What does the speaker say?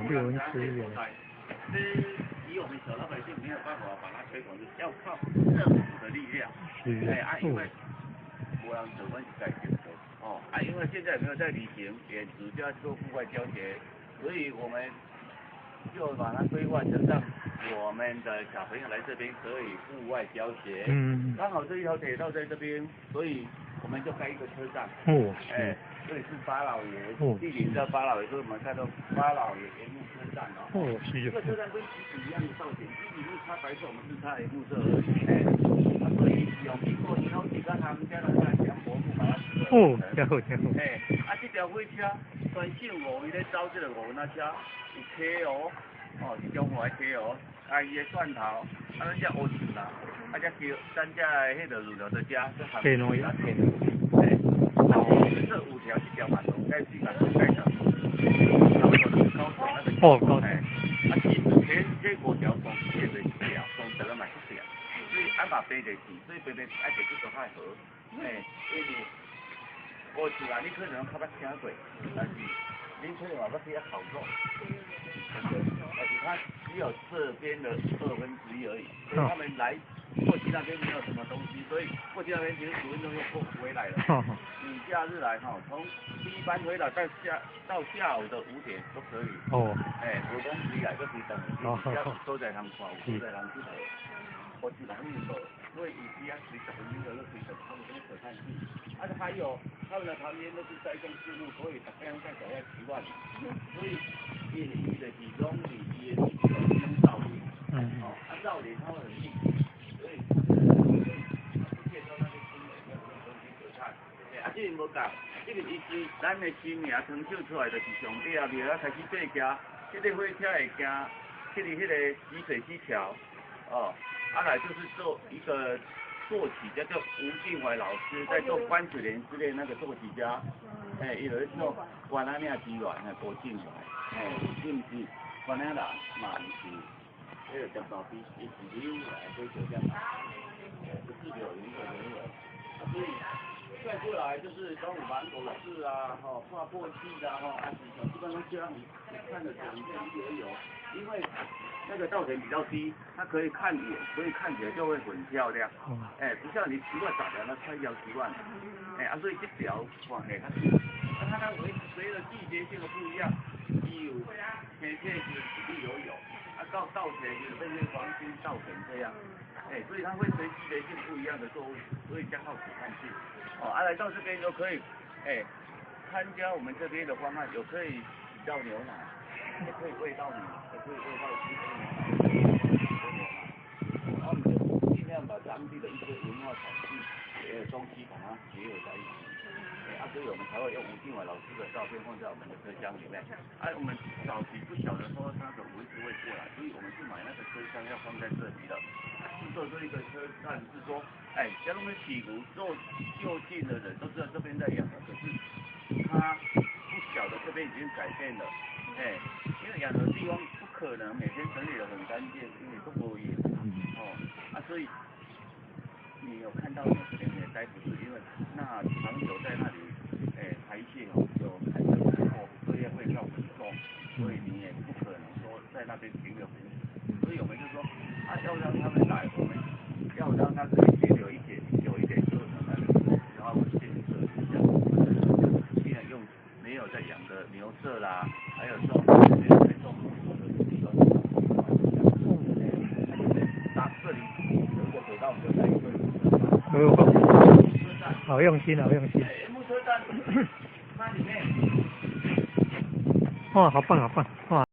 六文资源。以我们小老百姓没有办法把它推广，要靠政府的力量。因为我让指纹改变的因为现在没有在旅行，也主要做户外教学，所以我们就把它规划成让我们的小朋友来这边可以户外教学。刚好这一条铁道在这边，所以我们就开一个车站。这里是巴老爷，地理叫巴老爷，所以我们看到巴老爷沿路车站这个车站跟集体一样的造型，集体是插白色，我们是插木色而已。所以用经过以后，几个行家来将薄木把它制作成。真好。这条火车专线5在走这个5那车，有车是中华的车伊的蒜头，咱只乌树啦，只叫咱只迄个乳酪在遮，这含水啊甜。这5条1条马路，该4条该10。高铁。其实这5条公司也是1条，公司了嘛1条，所以嘛排在去，所以排爱排去做海河。因为乌树啦，你可能较捌听过，但是恁可能捌去烤肉。但是它只有这边的1/2而已，所以他们来过去那边没有什么东西，所以过去那边其实10分钟就回来了。你假日来从第一班回来到下午的5点都可以。5公里来都可以等，都在他们看，都在他们去头，我去他们走，所以以前随10分钟就可以等，他们这边可看戏。还有他们的旁边都是栽种树木，所以大家看起来习惯了，所以业余的其中也是用造林。造林它会很密集，所以介绍那些新的有什么东西可看。这边无讲，这边是咱的新名成就出来就是上底啊，庙开始爬架，这个火车会行，去迄个集水溪桥，来就是做一个作曲家叫吴敬怀老师，在做关水莲之恋那个作曲家，有一做关南亚集团的郭敬怀，是不是关南人嘛？是，这个叫做伊是柳来追求这样，不是柳云的人文，所以再过来就是东武芒果市啊，跨破溪啊，基本上这样你看得整片也有，因为那个稻田比较低，它可以看远，所以看起来就会很漂亮。不像你习惯打条，那太要习惯了。所以这条它随着季节性的不一样，有天气是绿油油，到稻田有这些黄金稻田这样，所以它会随季节性不一样的作物，所以将好去看去。来到这边就可以，参加我们这边的方案，有可以洗到牛奶，也可以喂到你，也可以喂到鸡牛奶。然后我们就尽量把当地的一些文化产品的东西把它结合在一起。所以我们才会用吴敬怀老师的照片放在我们的车厢里面。我们早期不晓得说那个蚊子会过来，所以我们是买那个车厢要放在这里的。制作这一个车站是说，像我们起湖做就近的人都知道这边在养的，可是他不晓得这边已经改变了。因为养的地方不可能每天整理得很干净，因为都不野。所以你有看到那这边也待不住，因为那长久在那里，排泄有产生之后，所以会造成重，所以你也不可能说在那边停留很久。所以我们就说，要让他们来，我们要让他可以停留久一点，就是那个，然后建设一下，尽量用没有在养的牛舍啦，还有种没有在种的地方。这里有一个水道，我们就在一个。好用心，好用心。木车站，它里面。好棒，好棒，哇！